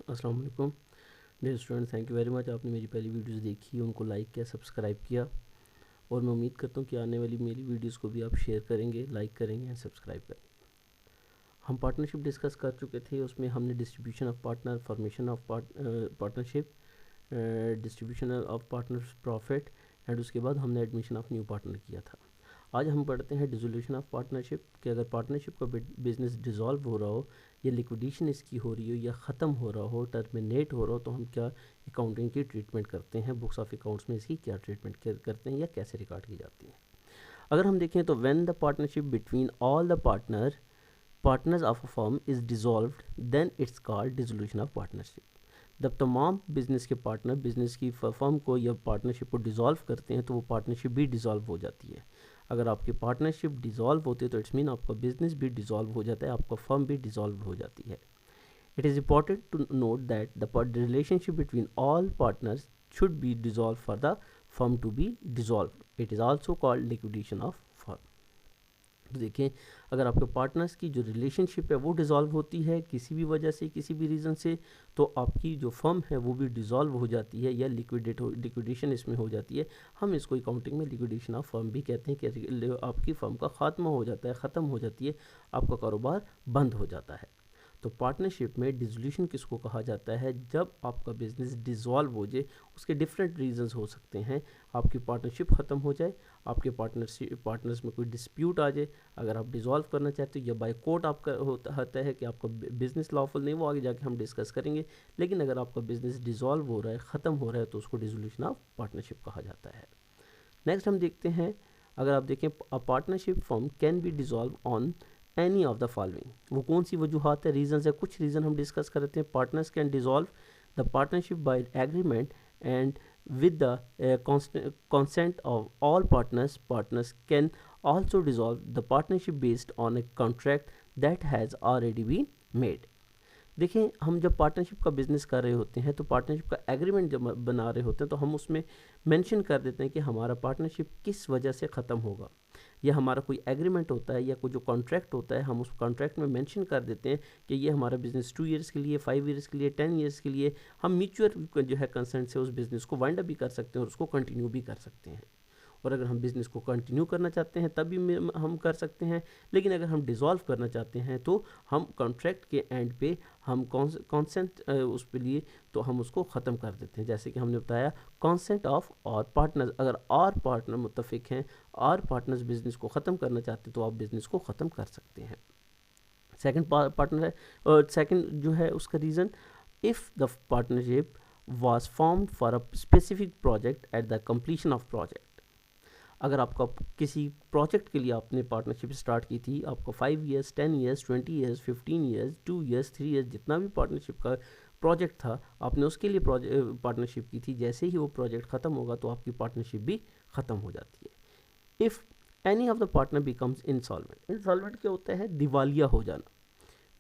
अस्सलाम वालेकुम dear student, thank you very much. आपने मेरी पहली वीडियोस देखी, उनको लाइक किया, सब्सक्राइब किया, और मैं उम्मीद करता हूँ कि आने वाली मेरी वीडियोस को भी आप शेयर करेंगे, लाइक करेंगे एंड सब्सक्राइब करेंगे। हम पार्टनरशिप डिस्कस कर चुके थे, उसमें हमने distribution of partner, formation of partnership, distribution of partners profit, and उसके बाद हमने एडमिशन ऑफ न्यू पार्टनर किया था। आज हम पढ़ते हैं डिसोल्यूशन ऑफ पार्टनरशिप कि अगर पार्टनरशिप का बिजनेस डिसॉल्व हो रहा हो या लिक्विडेशन इसकी हो रही हो या ख़त्म हो रहा हो, टर्मिनेट हो रहा हो, तो हम क्या अकाउंटिंग की ट्रीटमेंट करते हैं, बुक्स ऑफ अकाउंट्स में इसकी क्या ट्रीटमेंट करते हैं या कैसे रिकॉर्ड की जाती है। अगर हम देखें तो when the partnership between all the partners of a firm is dissolved then it's called dissolution of partnership. जब तमाम बिज़नेस के पार्टनर बिज़नेस की फर्म को या पार्टनरशिप को डिसॉल्व करते हैं तो वो पार्टनरशिप भी डिसॉल्व हो जाती है। अगर आपकी पार्टनरशिप डिसॉल्व होती है तो इट्स मीन आपका बिजनेस भी डिसॉल्व हो जाता है, आपका फर्म भी डिसॉल्व हो जाती है। It is important to note that the relationship between all partners should be dissolve for the firm to be dissolve. It is also called liquidation of firm. तो देखें, अगर आपके पार्टनर्स की जो रिलेशनशिप है वो डिसॉल्व होती है किसी भी वजह से, किसी भी रीज़न से, तो आपकी जो फर्म है वो भी डिसॉल्व हो जाती है या लिक्विडेशन इसमें हो जाती है। हम इसको अकाउंटिंग में लिक्विडेशन ऑफ फर्म भी कहते हैं कि आपकी फर्म का खात्मा हो जाता है, ख़त्म हो जाती है, आपका कारोबार बंद हो जाता है। तो पार्टनरशिप में डिसोल्यूशन किसको कहा जाता है? जब आपका बिजनेस डिसॉल्व हो जाए। उसके डिफरेंट रीजंस हो सकते हैं। आपकी पार्टनरशिप ख़त्म हो जाए, आपके पार्टनर्स में कोई डिस्प्यूट आ जाए, अगर आप डिसॉल्व करना चाहते हो, या बाय कोर्ट आपका होता है कि आपका बिजनेस लॉफुल नहीं, वो आगे जाके हम डिस्कस करेंगे। लेकिन अगर आपका बिजनेस डिसॉल्व हो रहा है, ख़त्म हो रहा है, तो उसको डिसोल्यूशन ऑफ पार्टनरशिप कहा जाता है। नेक्स्ट हम देखते हैं, अगर आप देखें, a partnership firm can be dissolve on any of the following. वो कौन सी वजूहत है, रीजंस है, कुछ रीज़न हम डिस्कस करते हैं। Partners can dissolve the partnership by agreement and with the consent of all partners can also dissolve the partnership based on a contract that has already been made। देखिए, हम जब partnership का business कर रहे होते हैं तो पार्टनरशिप का एग्रीमेंट जब बना रहे होते हैं तो हम उसमें मेंशन कर देते हैं कि हमारा पार्टनरशिप किस वजह से ख़त्म होगा, या हमारा कोई एग्रीमेंट होता है या कोई जो कॉन्ट्रैक्ट होता है, हम उस कॉन्ट्रैक्ट में मेंशन कर देते हैं कि ये हमारा बिज़नेस 2 ईयर्स के लिए, 5 ईयर्स के लिए, 10 ईयर्स के लिए, हम म्यूचुअल जो है कंसेंट से उस बिज़नेस को वाइंड अप भी कर सकते हैं और उसको कंटिन्यू भी कर सकते हैं। और अगर हम बिज़नेस को कंटिन्यू करना चाहते हैं तब भी हम कर सकते हैं। लेकिन अगर हम डिसॉल्व करना चाहते हैं तो हम कॉन्ट्रैक्ट के एंड पे हम कॉन्सेंट उस पे लिए तो हम उसको ख़त्म कर देते हैं। जैसे कि हमने बताया, कॉन्सेंट ऑफ और पार्टनर्स, अगर और पार्टनर मुत्तफिक हैं और पार्टनर्स बिज़नेस को ख़त्म करना चाहते हैं तो आप बिज़नेस को ख़त्म कर सकते हैं। सेकंड पार्टनर है, और सेकंड जो है उसका reason, if the partnership was formed for a specific project at the completion of project। अगर आपका किसी प्रोजेक्ट के लिए आपने पार्टनरशिप स्टार्ट की थी, आपका 5 years, 10 years, 20 years, 15 years, 2 years, 3 years, जितना भी पार्टनरशिप का प्रोजेक्ट था, आपने उसके लिए पार्टनरशिप की थी। जैसे ही वो प्रोजेक्ट ख़त्म होगा तो आपकी पार्टनरशिप भी ख़त्म हो जाती है। If any of the partner becomes insolvent. Insolvent क्या होता है? दिवालिया हो जाना।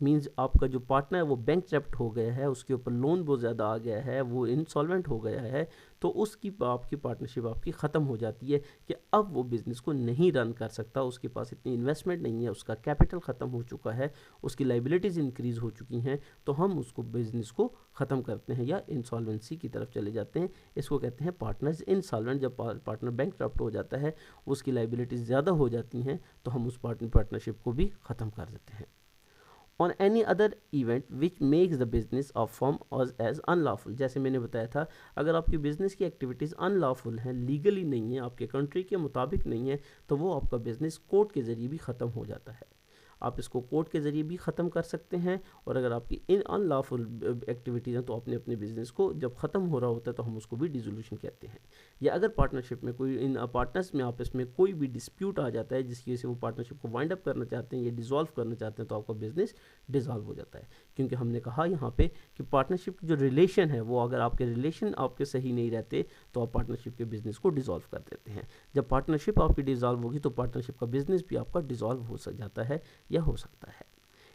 मीन्स आपका जो पार्टनर है वो बैंक ट्रैप्ट हो गया है, उसके ऊपर लोन बहुत ज़्यादा आ गया है, वो इंसॉल्वेंट हो गया है, तो उसकी आपकी पार्टनरशिप आपकी ख़त्म हो जाती है कि अब वो बिज़नेस को नहीं रन कर सकता, उसके पास इतनी इन्वेस्टमेंट नहीं है, उसका कैपिटल ख़त्म हो चुका है, उसकी लाइबिलिटीज़ इंक्रीज़ हो चुकी हैं, तो हम उसको बिज़नेस को ख़त्म करते हैं या इंसॉल्वेंसी की तरफ चले जाते हैं। इसको कहते हैं पार्टनर्स इंसॉल्वेंट। जब पार्टनर बैंक ट्रैप्ट हो जाता है, उसकी लाइबिलिटीज़ ज़्यादा हो जाती हैं, तो हम उस पार्टनरशिप को भी ख़त्म कर देते हैं। On any other event which makes the business of firm as unlawful. जैसे मैंने बताया था, अगर आपकी बिजनेस की एक्टिविटीज़ अनलॉफुल हैं, लीगली नहीं है, आपके कंट्री के मुताबिक नहीं है, तो वो आपका बिजनेस कोर्ट के ज़रिए भी ख़त्म हो जाता है। आप इसको कोर्ट के ज़रिए भी ख़त्म कर सकते हैं। और अगर आपकी इन अनलॉफुल एक्टिविटीज़ हैं तो अपने अपने बिजनेस को जब ख़त्म हो रहा होता है तो हम उसको भी डिसोल्यूशन कहते हैं। या अगर पार्टनरशिप में कोई, इन पार्टनर्स में आपस में कोई भी डिस्प्यूट आ जाता है जिसकी वजह से वो पार्टनरशिप को वाइंड अप करना चाहते हैं या डिसॉल्व करना चाहते हैं, तो आपका बिजनेस डिसॉल्व हो जाता है। क्योंकि हमने कहा यहाँ पे कि पार्टनरशिप जो रिलेशन है वो, अगर आपके रिलेशन आपके सही नहीं रहते तो आप पार्टनरशिप के बिजनेस को डिसॉल्व कर देते हैं। जब पार्टनरशिप आपकी डिसॉल्व होगी तो पार्टनरशिप का बिजनेस भी आपका डिसॉल्व हो जाता है या हो सकता है।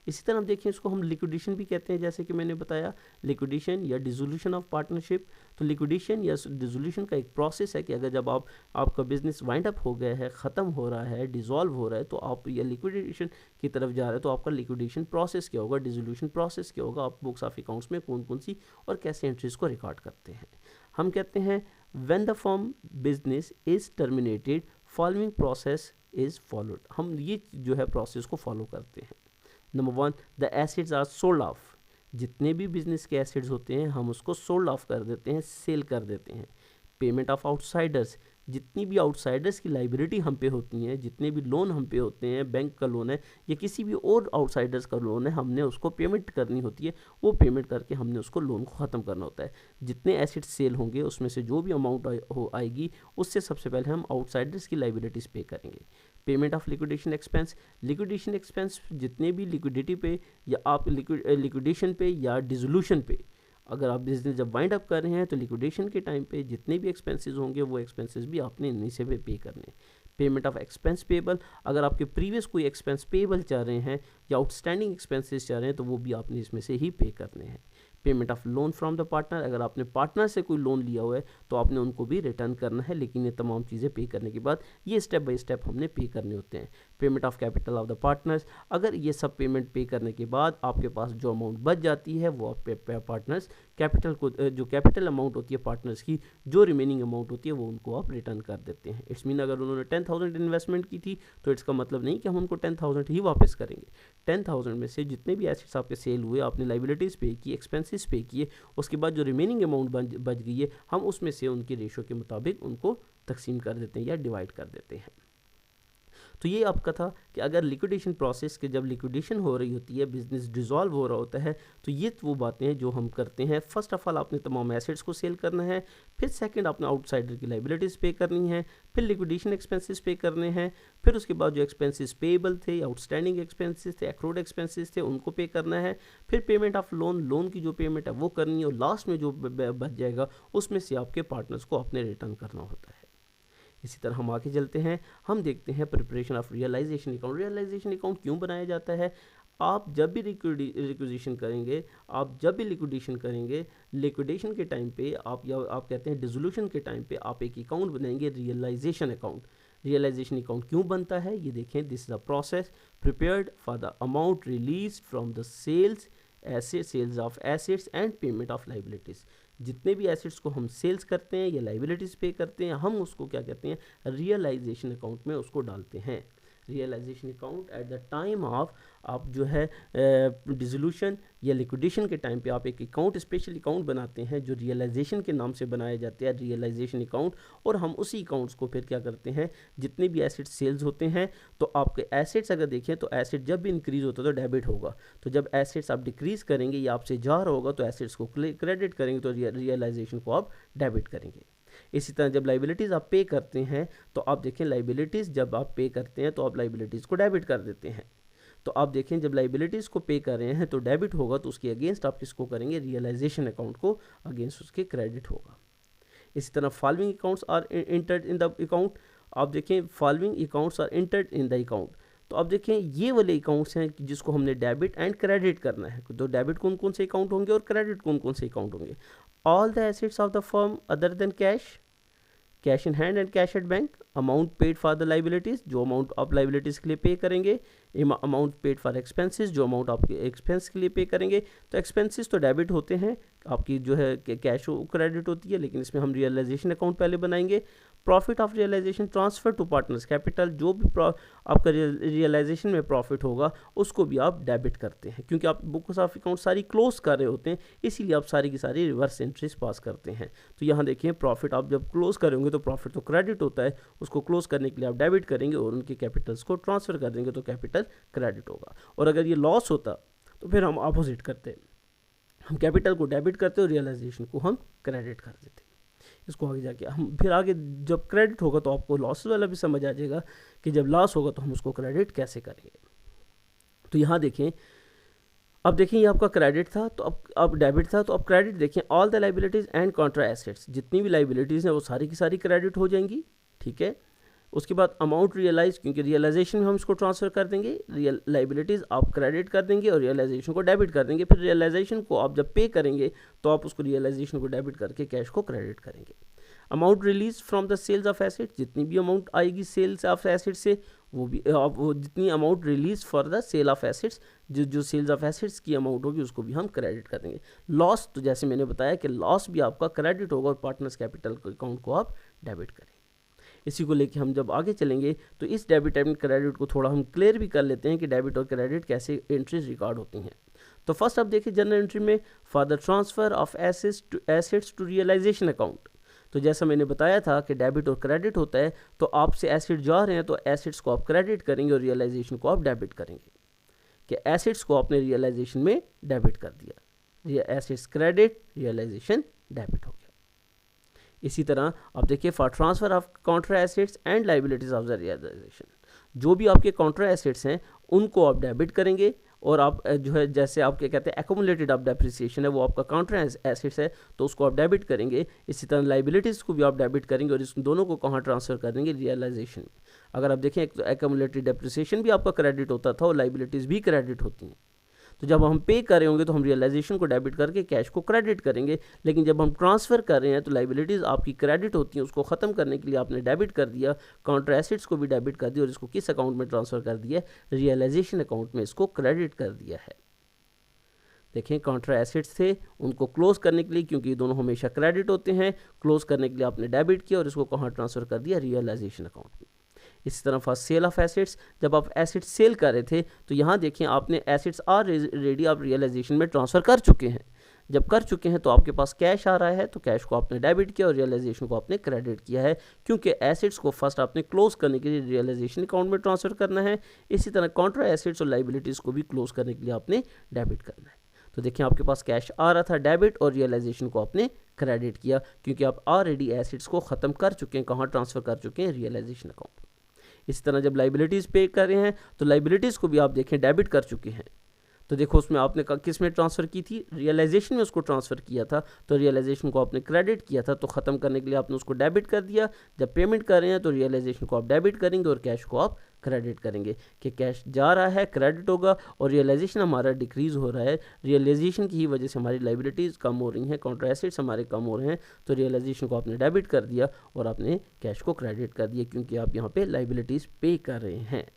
इसी तरह हम देखें, इसको हम लिक्विडेशन भी कहते हैं, जैसे कि मैंने बताया लिक्विडेशन या डिसोल्यूशन ऑफ पार्टनरशिप। तो लिक्विडेशन या डिसोल्यूशन का एक प्रोसेस है कि अगर जब आपका बिजनेस वाइंड अप हो गया है, ख़त्म हो रहा है, डिसॉल्व हो रहा है, तो आप या लिक्विडेशन की तरफ जा रहे हैं, तो आपका लिक्विडेशन प्रोसेस क्या होगा, डिसोल्यूशन प्रोसेस क्या होगा, आप बुक्स ऑफ अकाउंट्स में कौन कौन सी और कैसे एंट्रीज को रिकॉर्ड करते हैं। हम कहते हैं when the firm business is terminated following process is followed. हम ये जो है प्रोसेस को फॉलो करते हैं। Number 1, the assets are sold off. जितने भी बिजनेस के एसेट्स होते हैं हम उसको सोल्ड ऑफ कर देते हैं, सेल कर देते हैं। पेमेंट ऑफ आउटसाइडर्स, जितनी भी आउटसाइडर्स की लाइबिलिटी हम पे होती हैं, जितने भी लोन हम पे होते हैं, बैंक का लोन है या किसी भी और आउटसाइडर्स का लोन है, हमने उसको पेमेंट करनी होती है। वो पेमेंट करके हमने उसको लोन को ख़त्म करना होता है। जितने एसेट्स सेल होंगे उसमें से जो भी अमाउंट आएगी उससे सबसे पहले हम आउटसाइडर्स की लाइबिलिटीज़ पे करेंगे। Payment of liquidation expense, liquidation expense जितने भी लिक्विडिटी पे या आप लिक्विडेशन पे या डिसोल्यूशन पे, अगर आप बिजनेस जब वाइंड अप कर रहे हैं तो लिक्विडेशन के टाइम पे जितने भी एक्सपेंसेस होंगे वो एक्सपेंसेस भी आपने इन्हीं से पे करने। पेमेंट ऑफ एक्सपेंस पेबल, अगर आपके प्रीवियस कोई एक्सपेंस पेबल चाह रहे हैं या आउटस्टैंडिंग एक्सपेंसेस चाह रहे हैं तो वो भी आपने इसमें से ही पे करने हैं। Payment of loan from the partner, अगर आपने पार्टनर से कोई लोन लिया हुआ है तो आपने उनको भी रिटर्न करना है, लेकिन ये तमाम चीज़ें पे करने के बाद ये स्टेप बाय स्टेप हमने पे करने होते हैं। Payment of capital of the partners, अगर ये सब पेमेंट पे करने के बाद आपके पास जो अमाउंट बच जाती है वो आप पार्टनर्स कैपिटल को, जो कैपिटल अमाउंट होती है पार्टनर्स की, जो रिमेनिंग अमाउंट होती है वो उनको आप रिटर्न कर देते हैं। इट्स मीन अगर उन्होंने 10,000 इन्वेस्टमेंट की थी तो इसका मतलब नहीं कि हम उनको 10,000 ही वापस करेंगे। 10,000 में से जितने भी एसेट्स आपके सेल हुए, आपने लाइबिलिटीज़ पे की, एक्सपेंसेस पे किए, उसके बाद जो रिमेनिंग अमाउंट बच गई है हम उसमें से उनकी रेशो के मुताबिक उनको तकसीम कर देते हैं या डिवाइड कर देते हैं। तो ये आपका था कि अगर लिक्विडेशन प्रोसेस के जब लिक्विडेशन हो रही होती है, बिजनेस डिसॉल्व हो रहा होता है, तो ये वो बातें हैं जो हम करते हैं। फर्स्ट ऑफ ऑल आपने तमाम एसेट्स को सेल करना है, फिर सेकंड आपने आउटसाइडर की लाइबिलिटीज़ पे करनी है, फिर लिक्विडेशन एक्सपेंसेस पे करने हैं, फिर उसके बाद जो एक्सपेंसेस पेएबल थे, आउटस्टैंडिंग एक्सपेंसेस थे, एक्रूड एक्सपेंसेस थे, उनको पे करना है, फिर पेमेंट ऑफ लोन की जो पेमेंट है वो करनी है, और लास्ट में जो बच जाएगा उसमें से आपके पार्टनर्स को अपने रिटर्न करना होता है। इसी तरह हम आगे चलते हैं, हम देखते हैं preparation of realisation account. Realisation account क्यों बनाया जाता है? आप जब भी रिक्विजिशन करेंगे, आप जब भी लिक्विडेशन करेंगे, लिक्विडेशन के टाइम पे आप कहते हैं डिसोल्यूशन के टाइम पे आप एक अकाउंट बनाएंगे, रियलाइजेशन अकाउंट। रियलाइजेशन अकाउंट क्यों बनता है ये देखें, this is the process prepared for the amount release from the sales of assets and payment of liabilities. जितने भी एसेट्स को हम सेल्स करते हैं या लाइबिलिटीज़ पे करते हैं, हम उसको क्या कहते हैं, रियलाइजेशन अकाउंट में उसको डालते हैं। Realisation account at the time of, आप जो है डिसोल्यूशन या लिक्विडेशन के टाइम पे आप एक अकाउंट, स्पेशल अकाउंट बनाते हैं जो रियलाइजेशन के नाम से बनाया जाता है, रियलाइजेशन अकाउंट। और हम उसी अकाउंट्स को फिर क्या करते हैं, जितने भी एसेट्स सेल्स होते हैं, तो आपके एसेट्स अगर देखें तो एसेट जब भी इंक्रीज होता है तो डेबिट होगा, तो जब एसेट्स आप डिक्रीज करेंगे या आपसे जा रहा होगा तो एसेट्स को क्रेडिट करेंगे, तो रियलाइजेशन को आप डेबिट करेंगे। इसी तरह जब लाइबिलिटीज़ आप पे करते हैं तो आप देखें, लाइबिलिटीज़ जब आप पे करते हैं तो आप लाइबिलिटीज़ को डेबिट कर देते हैं। तो आप देखें जब लाइबिलिटीज़ को पे कर रहे हैं तो डेबिट होगा, तो उसके अगेंस्ट आप किसको करेंगे, रियलाइजेशन अकाउंट को अगेंस्ट उसके क्रेडिट होगा। इसी तरह following accounts are entered in the account. आप देखें following accounts are entered in the account, तो आप देखें ये वाले अकाउंट्स हैं जिसको हमने डेबिट एंड क्रेडिट करना है। तो डेबिट कौन कौन से अकाउंट होंगे और क्रेडिट कौन कौन से अकाउंट होंगे? All the assets of the firm other than cash in hand and cash at bank, amount paid for the liabilities, जो अमाउंट आप लाइबिलिटीज़ के लिए पे करेंगे, अमाउंट पेड फॉर एक्सपेंसेस, जो अमाउंट आपके एक्सपेंस के लिए पे करेंगे। तो एक्सपेंसेस तो डेबिट होते हैं, आपकी जो है कैश क्रेडिट होती है, लेकिन इसमें हम रियलाइजेशन अकाउंट पहले बनाएंगे। Profit of realisation transfer to partners capital, जो भी आपका रियलाइजेशन में प्रॉफिट होगा उसको भी आप डेबिट करते हैं, क्योंकि आप बुक्स ऑफ अकाउंट सारी क्लोज कर रहे होते हैं, इसीलिए आप सारी की सारी रिवर्स एंट्रीज पास करते हैं। तो यहाँ देखिए प्रॉफिट आप जब क्लोज करेंगे तो प्रॉफिट तो क्रेडिट होता है, उसको क्लोज करने के लिए आप डेबिट करेंगे और उनके कैपिटल्स को ट्रांसफर कर देंगे तो कैपिटल क्रेडिट होगा। और अगर ये लॉस होता तो फिर हम अपोजिट करते, हम कैपिटल को डेबिट करते और रियलाइजेशन को हम क्रेडिट कर देते। इसको आगे जाके हम फिर आगे जब क्रेडिट होगा तो आपको लॉस वाला भी समझ आ जाएगा कि जब लॉस होगा तो हम उसको क्रेडिट कैसे करेंगे। तो यहाँ देखें, अब देखें ये आपका क्रेडिट था, तो अब डेबिट था, तो अब क्रेडिट देखें, all the liabilities and Contra assets, जितनी भी लाइबिलिटीज़ हैं वो सारी की सारी क्रेडिट हो जाएंगी, ठीक है। उसके बाद अमाउंट रियलाइज, क्योंकि रियलाइजेशन में हम इसको ट्रांसफ़र कर देंगे, लाइबिलिटीज़ आप क्रेडिट कर देंगे और रियलाइजेशन को डेबिट कर देंगे। फिर रियलाइजेशन को आप जब पे करेंगे तो आप उसको रियलाइजेशन को डेबिट करके कैश को क्रेडिट करेंगे। Amount release from the sales of asset, जितनी भी अमाउंट आएगी सेल्स ऑफ एसेट से वो जितनी amount release for the sale of assets, जो सेल्स ऑफ एसेट्स की अमाउंट होगी उसको भी हम क्रेडिट कर देंगे। लॉस, तो जैसे मैंने बताया कि लॉस भी आपका क्रेडिट होगा और पार्टनर्स कैपिटल अकाउंट को आप डेबिट करेंगे। इसी को लेके हम जब आगे चलेंगे तो इस डेबिट एंड क्रेडिट को थोड़ा हम क्लियर भी कर लेते हैं कि डेबिट और क्रेडिट कैसे एंट्रीज रिकॉर्ड होती हैं। तो फर्स्ट आप देखिए जनरल एंट्री में for the transfer of assets to realisation account. तो जैसा मैंने बताया था कि डेबिट और क्रेडिट होता है, तो आपसे एसेट जा रहे हैं तो एसेट्स को आप क्रेडिट करेंगे और रियलाइजेशन को आप डेबिट करेंगे, कि एसेट्स को आपने रियलाइजेशन में डेबिट कर दिया, एसेट्स क्रेडिट, रियलाइजेशन डेबिट हो गया। इसी तरह आप देखिए for transfer of contra assets and liabilities of the realisation, जो भी आपके कॉन्ट्रा एसेट्स हैं उनको आप डेबिट करेंगे और आप जो है जैसे आप क्या कहते हैं एक्यूमुलेटेड ऑफ डेप्रिसिएशन है वो आपका कॉन्ट्रा एसेट्स है तो उसको आप डेबिट करेंगे। इसी तरह लाइबिलिटीज़ को भी आप डेबिट करेंगे और इस दोनों को कहाँ ट्रांसफ़र कर देंगे, रियलाइजेशन में। अगर आप देखें एक्यूमुलेटेड डेप्रिसिएशन भी आपका क्रेडिट होता था और लाइबिलिटीज़ भी क्रेडिट होती हैं। तो जब हम पे कर रहे होंगे तो हम रियलाइजेशन को डेबिट करके कैश को क्रेडिट करेंगे, लेकिन जब हम ट्रांसफ़र कर रहे हैं तो लाइबिलिटीज़ आपकी क्रेडिट होती हैं, उसको ख़त्म करने के लिए आपने डेबिट कर दिया, काउंटर एसेट्स को भी डेबिट कर दिया और इसको किस अकाउंट में ट्रांसफ़र कर दिया, रियलाइजेशन अकाउंट में इसको क्रेडिट कर दिया है। देखें काउंटर एसेट्स थे उनको क्लोज करने के लिए, क्योंकि ये दोनों हमेशा क्रेडिट होते हैं, क्लोज करने के लिए आपने डेबिट किया और इसको कहाँ ट्रांसफ़र कर दिया, रियलाइजेशन अकाउंट में। इसी तरह फॉर सेल ऑफ एसेट्स, जब आप एसेट्स सेल कर रहे थे तो यहाँ देखिए आपने एसेट्स आर रेडी आप रियलाइजेशन में ट्रांसफ़र कर चुके हैं। जब कर चुके हैं तो आपके पास कैश आ रहा है तो कैश को आपने डेबिट किया और रियलाइजेशन को आपने क्रेडिट किया है, क्योंकि एसेट्स को फर्स्ट आपने क्लोज करने के लिए रियलाइजेशन अकाउंट में ट्रांसफ़र करना है। इसी तरह कॉन्ट्रा एसेट्स और लाइबिलिटीज़ को भी क्लोज करने के लिए आपने डेबिट करना है। तो देखिए आपके पास कैश आ रहा था, डेबिट और रियलाइजेशन को आपने क्रेडिट किया, क्योंकि आप ऑलरेडी एसेट्स को ख़त्म कर चुके हैं, कहाँ ट्रांसफ़र कर चुके हैं, रियलाइजेशन अकाउंट। इसी तरह जब लाइबिलिटीज़ पे कर रहे हैं तो लाइबिलिटीज़ को भी आप देखें डेबिट कर चुके हैं। तो देखो उसमें आपने किस में ट्रांसफ़र की थी, रियलाइजेशन में उसको ट्रांसफ़र किया था, तो रियलाइजेशन को आपने क्रेडिट किया था, तो ख़त्म करने के लिए आपने उसको डेबिट कर दिया। जब पेमेंट कर रहे हैं तो रियलाइजेशन को आप डेबिट करेंगे और कैश को आप क्रेडिट करेंगे, कि कैश जा रहा है क्रेडिट होगा और रियलाइजेशन हमारा डिक्रीज़ हो रहा है, रियलाइजेशन की ही वजह से हमारी लाइबिलिटीज़ कम हो रही हैं, काउंटर एसेट्स हमारे कम हो रहे हैं, तो रियलाइजेशन को आपने डेबिट कर दिया और आपने कैश को क्रेडिट कर दिया, क्योंकि आप यहाँ पे लाइबिलिटीज़ पे कर रहे हैं।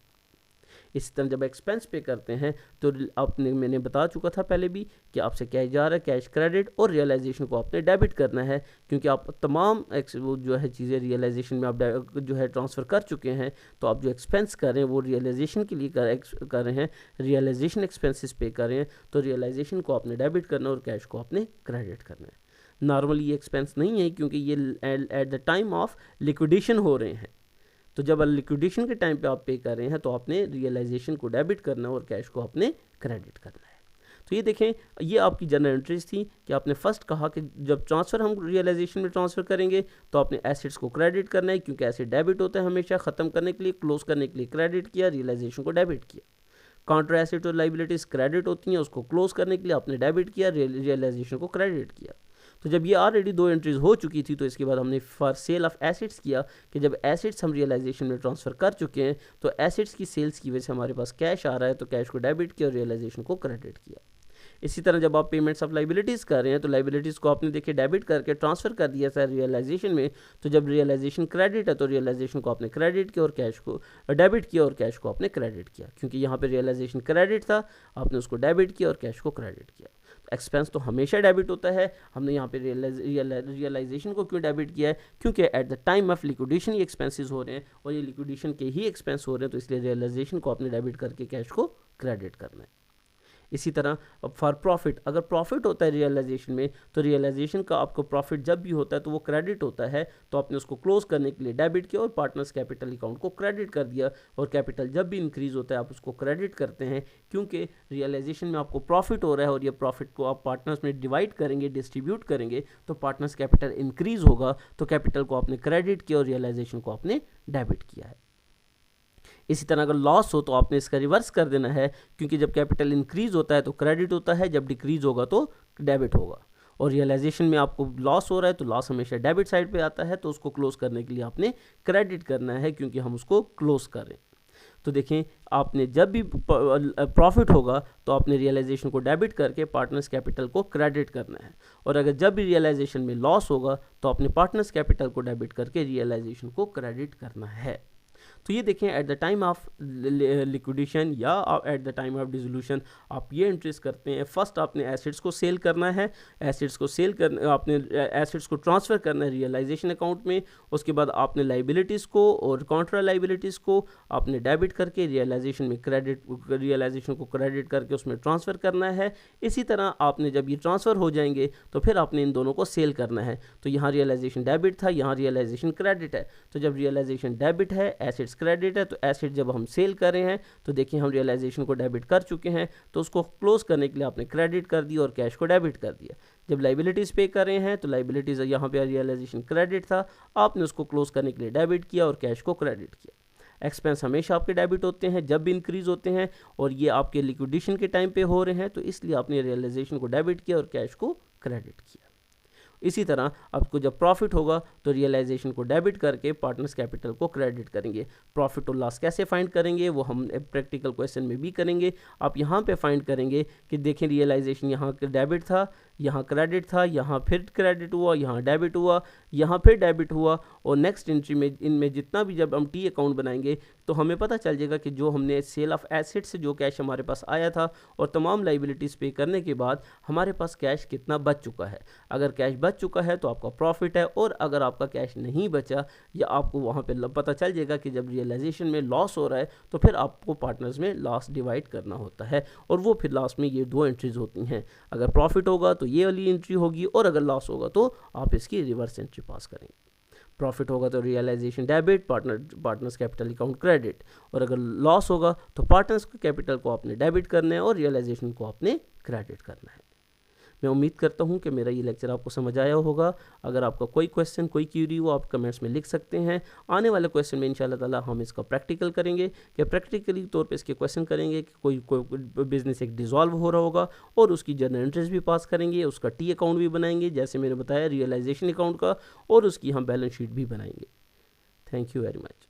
इसी तरह जब एक्सपेंस पे करते हैं तो मैंने बता चुका था पहले भी कि आपसे कैश जा रहा है, कैश क्रेडिट और रियलाइजेशन को आपने डेबिट करना है, क्योंकि आप तमाम वो जो है चीज़ें रियलाइजेशन में आप जो है ट्रांसफ़र कर चुके हैं, तो आप जो एक्सपेंस कर रहे हैं वो रियलाइजेशन के लिए कर रहे हैं, रियलाइजेशन एक्सपेंसेस पे कर रहे हैं, तो रियलाइजेशन को आपने डेबिट करना और कैश को आपने क्रेडिट करना है। नॉर्मली ये एक्सपेंस नहीं है, क्योंकि ये eight the time of liquidation हो रहे हैं, तो जब लिक्विडेशन के टाइम पे आप पे कर रहे हैं तो आपने रियलाइजेशन को डेबिट करना है और कैश को आपने क्रेडिट करना है। तो ये देखें, ये आपकी जनरल एंट्रीज थी कि आपने फर्स्ट कहा कि जब ट्रांसफ़र हम रियलाइजेशन में ट्रांसफ़र करेंगे तो आपने एसेट्स को क्रेडिट करना है, क्योंकि एसेट डेबिट होता है हमेशा, ख़त्म करने के लिए, क्लोज करने के लिए क्रेडिट किया, रियलाइजेशन को डेबिट किया। काउंटर एसेट और लाइबिलिटीज़ क्रेडिट होती हैं, उसको क्लोज करने के लिए आपने डेबिट किया, रियलाइजेशन को क्रेडिट किया। तो जब ये ऑलरेडी 2 एंट्रीज हो चुकी थी तो इसके बाद हमने फॉर सेल ऑफ एसेट्स किया, कि जब एसेट्स हम रियलाइजेशन में ट्रांसफ़र कर चुके हैं तो एसेट्स की सेल्स की वजह से हमारे पास कैश आ रहा है, तो कैश को डेबिट किया और रियलाइजेशन को क्रेडिट किया। इसी तरह जब आप पेमेंट्स ऑफ लाइबिलिटीज़ कर रहे हैं तो लाइबिलिटीज़ को आपने देखिए डेबिट करके ट्रांसफ़र कर दिया था रियलाइजेशन में, तो जब रियलाइजेशन क्रेडिट है तो रियलाइजेशन को आपने क्रेडिट किया और कैश को डेबिट किया और कैश को आपने क्रेडिट किया, क्योंकि यहाँ पे रियलाइजेशन क्रेडिट था, आपने उसको डेबिट किया और कैश को क्रेडिट किया। तो एक्सपेंस तो हमेशा डेबिट होता है, हमने यहाँ पे रियलाइजेशन को क्यों डेबिट किया है, क्योंकि eight the time of liquidation ये एक्सपेंसेस हो रहे हैं और ये लिक्विडेशन के ही एक्सपेंस हो रहे हैं, तो इसलिए रियलाइजेशन को आपने डेबिट करके कैश को क्रेडिट करना है। इसी तरह फॉर प्रॉफिट, अगर प्रॉफिट होता है रियलाइजेशन में तो रियलाइजेशन का आपको प्रॉफिट जब भी होता है तो वो क्रेडिट होता है, तो आपने उसको क्लोज करने के लिए डेबिट किया और पार्टनर्स कैपिटल अकाउंट को क्रेडिट कर दिया, और कैपिटल जब भी इंक्रीज़ होता है आप उसको क्रेडिट करते हैं, क्योंकि रियलाइजेशन में आपको प्रॉफिट हो रहा है और ये प्रॉफिट को आप पार्टनर्स में डिवाइड करेंगे, डिस्ट्रीब्यूट करेंगे, तो पार्टनर्स कैपिटल इंक्रीज़ होगा, तो कैपिटल को आपने क्रेडिट किया और रियलाइजेशन को आपने डेबिट किया है। इसी तरह अगर लॉस हो तो आपने इसका रिवर्स कर देना है, क्योंकि जब कैपिटल इंक्रीज़ होता है तो क्रेडिट होता है, जब डिक्रीज़ होगा तो डेबिट होगा, और रियलाइजेशन में आपको लॉस हो रहा है तो लॉस हमेशा डेबिट साइड पे आता है, तो उसको क्लोज करने के लिए आपने क्रेडिट करना है क्योंकि हम उसको क्लोज करें। तो देखें, आपने जब भी प्रॉफिट होगा तो आपने रियलाइजेशन को डेबिट करके पार्टनर्स कैपिटल को क्रेडिट करना है, और अगर जब भी रियलाइजेशन में लॉस होगा तो आपने पार्टनर्स कैपिटल को डेबिट करके रियलाइजेशन को क्रेडिट करना है। तो ये देखें, at the time of liquidation या at the time of dissolution आप ये एंट्रीज करते हैं। फर्स्ट आपने एसेट्स को सेल करना है, एसेट्स को सेल कर आपने एसेट्स को ट्रांसफ़र करना है रियलाइजेशन अकाउंट में। उसके बाद आपने लाइबिलिटीज़ को और कॉन्ट्रा लाइबिलिटीज़ को आपने डेबिट करके रियलाइजेशन में रियलाइजेशन को क्रेडिट करके उसमें ट्रांसफ़र करना है। इसी तरह आपने जब ये ट्रांसफ़र हो जाएंगे तो फिर आपने इन दोनों को सेल करना है। तो यहाँ रियलाइजेशन डेबिट था, यहाँ रियलाइजेशन क्रेडिट है। तो जब रियलाइजेशन डेबिट है, एसेट्स क्रेडिट है, तो एसेट जब हम सेल कर रहे हैं तो देखिए हम रियलाइजेशन को डेबिट कर चुके हैं, तो उसको क्लोज करने के लिए आपने क्रेडिट कर दिया और कैश को डेबिट कर दिया। जब लाइबिलिटीज़ पे कर रहे हैं तो लाइबिलिटीज़ यहाँ पे रियलाइजेशन क्रेडिट था, आपने उसको क्लोज करने के लिए डेबिट किया और कैश को क्रेडिट किया। एक्सपेंस हमेशा आपके डेबिट होते हैं जब भी इंक्रीज होते हैं, और ये आपके लिक्विडेशन के टाइम पे हो रहे हैं, तो इसलिए आपने रियलाइजेशन को डेबिट किया और कैश को क्रेडिट किया। इसी तरह आपको जब प्रॉफिट होगा तो रियलाइजेशन को डेबिट करके पार्टनर्स कैपिटल को क्रेडिट करेंगे। प्रॉफिट और लॉस कैसे फाइंड करेंगे वो हम प्रैक्टिकल क्वेश्चन में भी करेंगे। आप यहाँ पे फाइंड करेंगे कि देखें रियलाइजेशन यहाँ डेबिट था, यहाँ क्रेडिट था, यहाँ फिर क्रेडिट हुआ, यहाँ डेबिट हुआ, यहाँ फिर डेबिट हुआ, और नेक्स्ट एंट्री में इनमें जितना भी जब हम टी अकाउंट बनाएंगे तो हमें पता चल जाएगा कि जो हमने सेल ऑफ एसेट से जो कैश हमारे पास आया था और तमाम लाइबिलिटीज़ पे करने के बाद हमारे पास कैश कितना बच चुका है। अगर कैश बच चुका है तो आपका प्रॉफिट है, और अगर आपका कैश नहीं बचा या आपको वहाँ पे पता चल जाएगा कि जब रियलाइजेशन में लॉस हो रहा है तो फिर आपको पार्टनर्स में लॉस डिवाइड करना होता है, और वो फिर लास्ट में ये दो एंट्रीज होती हैं। अगर प्रॉफिट होगा तो ये वाली एंट्री होगी, और अगर लॉस होगा तो आप इसकी रिवर्स एंट्री पास करेंगे। प्रॉफिट होगा तो realisation debit, partners capital account credit, और अगर लॉस होगा तो पार्टनर्स कैपिटल को आपने डेबिट करना है और रियलाइजेशन को आपने क्रेडिट करना है। मैं उम्मीद करता हूं कि मेरा ये लेक्चर आपको समझ आया होगा। अगर आपका कोई क्वेश्चन, कोई क्यूरी हो, आप कमेंट्स में लिख सकते हैं। आने वाले क्वेश्चन में इंशाल्लाह ताला हम इसका प्रैक्टिकल करेंगे, कि प्रैक्टिकली तौर पे इसके क्वेश्चन करेंगे कि कोई बिजनेस एक डिज़ोल्व हो रहा होगा और उसकी जर्नल एंट्रीज भी पास करेंगे, उसका टी अकाउंट भी बनाएंगे जैसे मैंने बताया रियलाइजेशन अकाउंट का, और उसकी हम बैलेंस शीट भी बनाएंगे। Thank you very much.